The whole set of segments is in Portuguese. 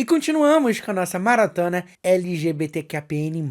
E continuamos com a nossa maratona LGBTQIAPN+.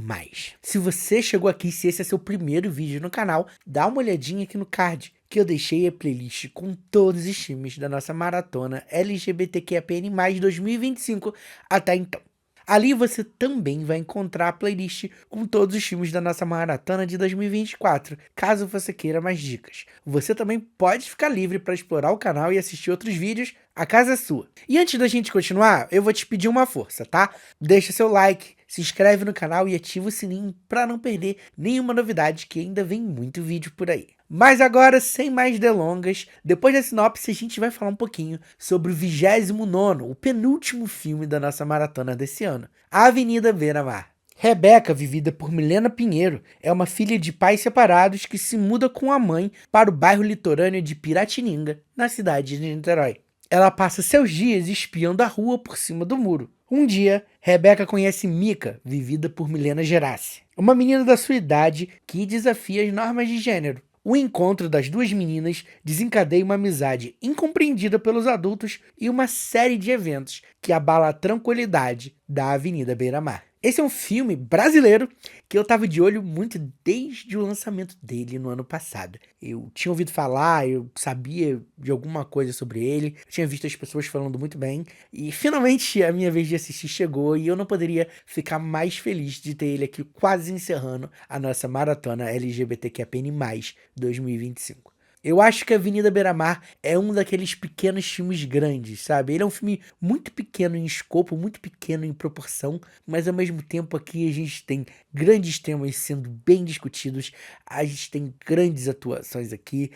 Se você chegou aqui, se esse é seu primeiro vídeo no canal, dá uma olhadinha aqui no card, que eu deixei a playlist com todos os filmes da nossa maratona LGBTQIAPN+, 2025 até então. Ali você também vai encontrar a playlist com todos os filmes da nossa maratona de 2024, caso você queira mais dicas. Você também pode ficar livre para explorar o canal e assistir outros vídeos, a casa é sua. E antes da gente continuar, eu vou te pedir uma força, tá? Deixa seu like, se inscreve no canal e ativa o sininho para não perder nenhuma novidade, que ainda vem muito vídeo por aí. Mas agora, sem mais delongas, depois da sinopse a gente vai falar um pouquinho sobre o 29º, o penúltimo filme da nossa maratona desse ano, A Avenida Beira-Mar. Rebeca, vivida por Milena Pinheiro, é uma filha de pais separados que se muda com a mãe para o bairro litorâneo de Piratininga, na cidade de Niterói. Ela passa seus dias espiando a rua por cima do muro. Um dia, Rebeca conhece Mica, vivida por Milena Gerassi, uma menina da sua idade que desafia as normas de gênero. O encontro das duas meninas desencadeia uma amizade incompreendida pelos adultos e uma série de eventos que abala a tranquilidade da Avenida Beira-Mar. Esse é um filme brasileiro que eu tava de olho muito desde o lançamento dele no ano passado. Eu tinha ouvido falar, eu sabia de alguma coisa sobre ele, eu tinha visto as pessoas falando muito bem, e finalmente a minha vez de assistir chegou e eu não poderia ficar mais feliz de ter ele aqui quase encerrando a nossa maratona LGBTQIAPN+, 2025. Eu acho que Avenida Beira-Mar é um daqueles pequenos filmes grandes, sabe? Ele é um filme muito pequeno em escopo, muito pequeno em proporção, mas ao mesmo tempo aqui a gente tem grandes temas sendo bem discutidos, a gente tem grandes atuações aqui,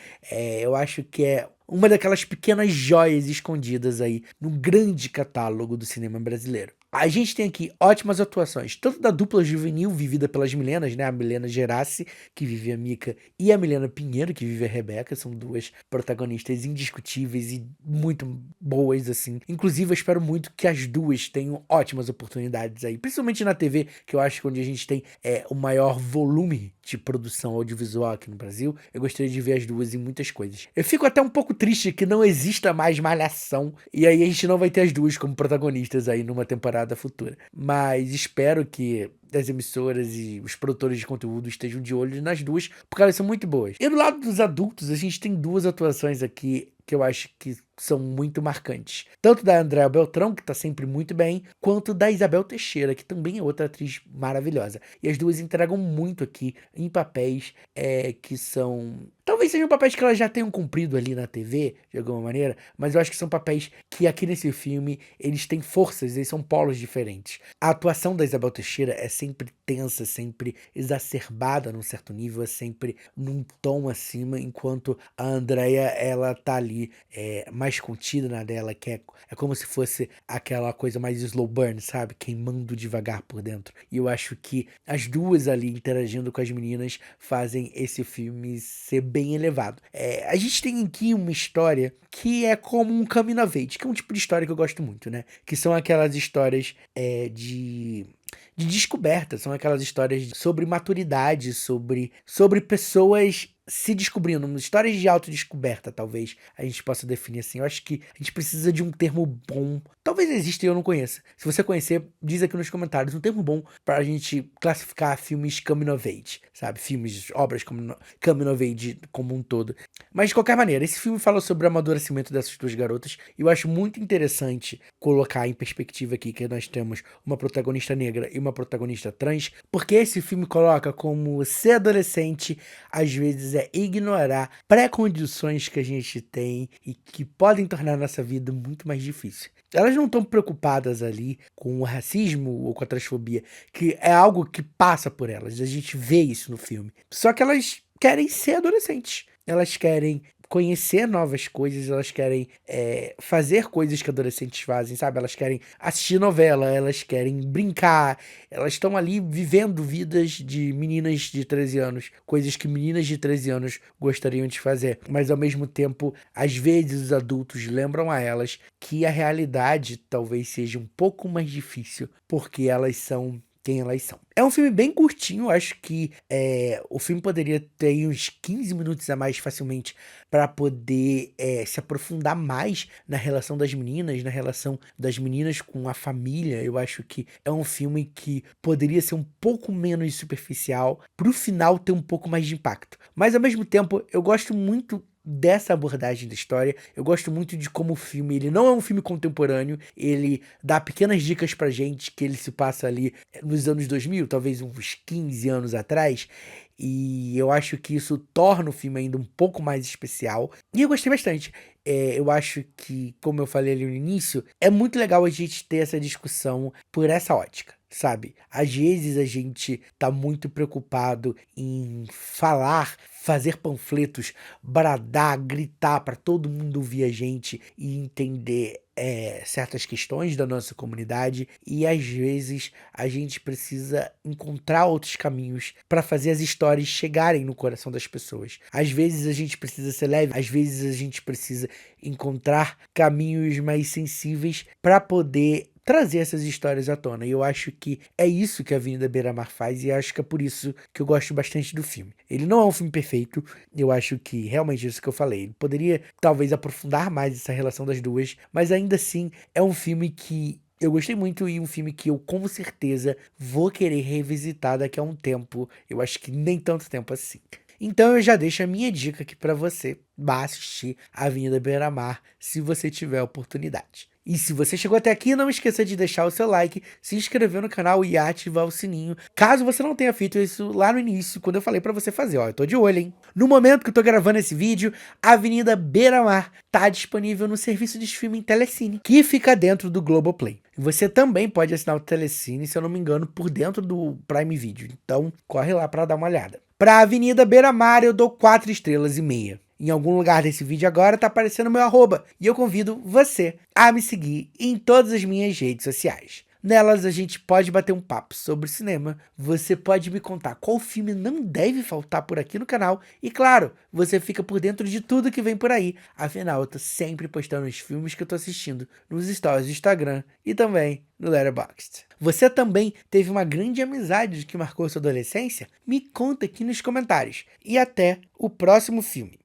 eu acho que é uma daquelas pequenas joias escondidas aí no grande catálogo do cinema brasileiro. A gente tem aqui ótimas atuações, tanto da dupla juvenil vivida pelas Milenas, né? A Milena Gerassi, que vive a Mica, e a Milena Pinheiro, que vive a Rebeca. São duas protagonistas indiscutíveis e muito boas, assim. Inclusive, eu espero muito que as duas tenham ótimas oportunidades aí, principalmente na TV, que eu acho que onde a gente tem o maior volume de produção audiovisual aqui no Brasil. Eu gostaria de ver as duas em muitas coisas. Eu fico até um pouco triste que não exista mais Malhação, e aí a gente não vai ter as duas como protagonistas aí numa temporada futura. Mas espero que as emissoras e os produtores de conteúdo estejam de olho nas duas, porque elas são muito boas. E do lado dos adultos, a gente tem duas atuações aqui que eu acho que são muito marcantes. Tanto da Andréa Beltrão, que tá sempre muito bem, quanto da Isabel Teixeira, que também é outra atriz maravilhosa. E as duas entregam muito aqui em papéis que são... Talvez sejam papéis que elas já tenham cumprido ali na TV, de alguma maneira, mas eu acho que são papéis que aqui nesse filme, eles têm forças, eles são polos diferentes. A atuação da Isabel Teixeira é sempre tensa, sempre exacerbada num certo nível, é sempre num tom acima, enquanto a Andréa, ela tá ali mais contida na dela, que é como se fosse aquela coisa mais slow burn, sabe? Queimando devagar por dentro. E eu acho que as duas ali interagindo com as meninas fazem esse filme ser bem elevado. A gente tem aqui uma história que é como um coming of age, que é um tipo de história que eu gosto muito, né? Que são aquelas histórias de descoberta, são aquelas histórias sobre maturidade, sobre pessoas se descobrindo, histórias de autodescoberta, talvez a gente possa definir assim. Eu acho que a gente precisa de um termo bom, talvez exista e eu não conheça. Se você conhecer, diz aqui nos comentários um termo bom pra gente classificar filmes coming of age, sabe? Filmes, obras coming of age como um todo. Mas de qualquer maneira, esse filme fala sobre o amadurecimento dessas duas garotas e eu acho muito interessante colocar em perspectiva aqui que nós temos uma protagonista negra e uma protagonista trans, porque esse filme coloca como ser adolescente às vezes é ignorar pré-condições que a gente tem e que podem tornar a nossa vida muito mais difícil. Elas não estão preocupadas ali com o racismo ou com a transfobia, que é algo que passa por elas, a gente vê isso no filme. Só que elas querem ser adolescentes, elas querem conhecer novas coisas, elas querem fazer coisas que adolescentes fazem, sabe? Elas querem assistir novela, elas querem brincar, elas estão ali vivendo vidas de meninas de 13 anos, coisas que meninas de 13 anos gostariam de fazer, mas ao mesmo tempo, às vezes os adultos lembram a elas que a realidade talvez seja um pouco mais difícil, porque elas são quem elas são. É um filme bem curtinho, acho que o filme poderia ter aí uns 15 minutos a mais facilmente para poder se aprofundar mais na relação das meninas, na relação das meninas com a família. Eu acho que é um filme que poderia ser um pouco menos superficial, pro final ter um pouco mais de impacto. Mas ao mesmo tempo, eu gosto muito dessa abordagem da história. Eu gosto muito de como o filme, ele não é um filme contemporâneo, ele dá pequenas dicas pra gente que ele se passa ali nos anos 2000, talvez uns 15 anos atrás, e eu acho que isso torna o filme ainda um pouco mais especial, e eu gostei bastante. Eu acho que, como eu falei ali no início, é muito legal a gente ter essa discussão por essa ótica, sabe? Às vezes a gente tá muito preocupado em falar, fazer panfletos, bradar, gritar para todo mundo ouvir a gente e entender certas questões da nossa comunidade, e às vezes a gente precisa encontrar outros caminhos para fazer as histórias chegarem no coração das pessoas. Às vezes a gente precisa ser leve, às vezes a gente precisa encontrar caminhos mais sensíveis para poder trazer essas histórias à tona. E eu acho que é isso que a Avenida Beira-Mar faz, e acho que é por isso que eu gosto bastante do filme. Ele não é um filme perfeito, eu acho que realmente é isso que eu falei. Ele poderia talvez aprofundar mais essa relação das duas, mas ainda assim é um filme que eu gostei muito, e um filme que eu com certeza vou querer revisitar daqui a um tempo. Eu acho que nem tanto tempo assim. Então eu já deixo a minha dica aqui para você. Vá assistir Avenida Beira-Mar se você tiver a oportunidade. E se você chegou até aqui, não esqueça de deixar o seu like, se inscrever no canal e ativar o sininho, caso você não tenha feito isso lá no início, quando eu falei pra você fazer, ó, eu tô de olho, hein? No momento que eu tô gravando esse vídeo, a Avenida Beira-Mar tá disponível no serviço de streaming Telecine, que fica dentro do Globoplay. Você também pode assinar o Telecine, se eu não me engano, por dentro do Prime Video, então corre lá pra dar uma olhada. Pra Avenida Beira-Mar eu dou 4 estrelas e meia. Em algum lugar desse vídeo agora tá aparecendo meu arroba, e eu convido você a me seguir em todas as minhas redes sociais. Nelas a gente pode bater um papo sobre cinema, você pode me contar qual filme não deve faltar por aqui no canal, e claro, você fica por dentro de tudo que vem por aí, afinal eu tô sempre postando os filmes que eu tô assistindo nos stories do Instagram e também no Letterboxd. Você também teve uma grande amizade que marcou sua adolescência? Me conta aqui nos comentários, e até o próximo filme.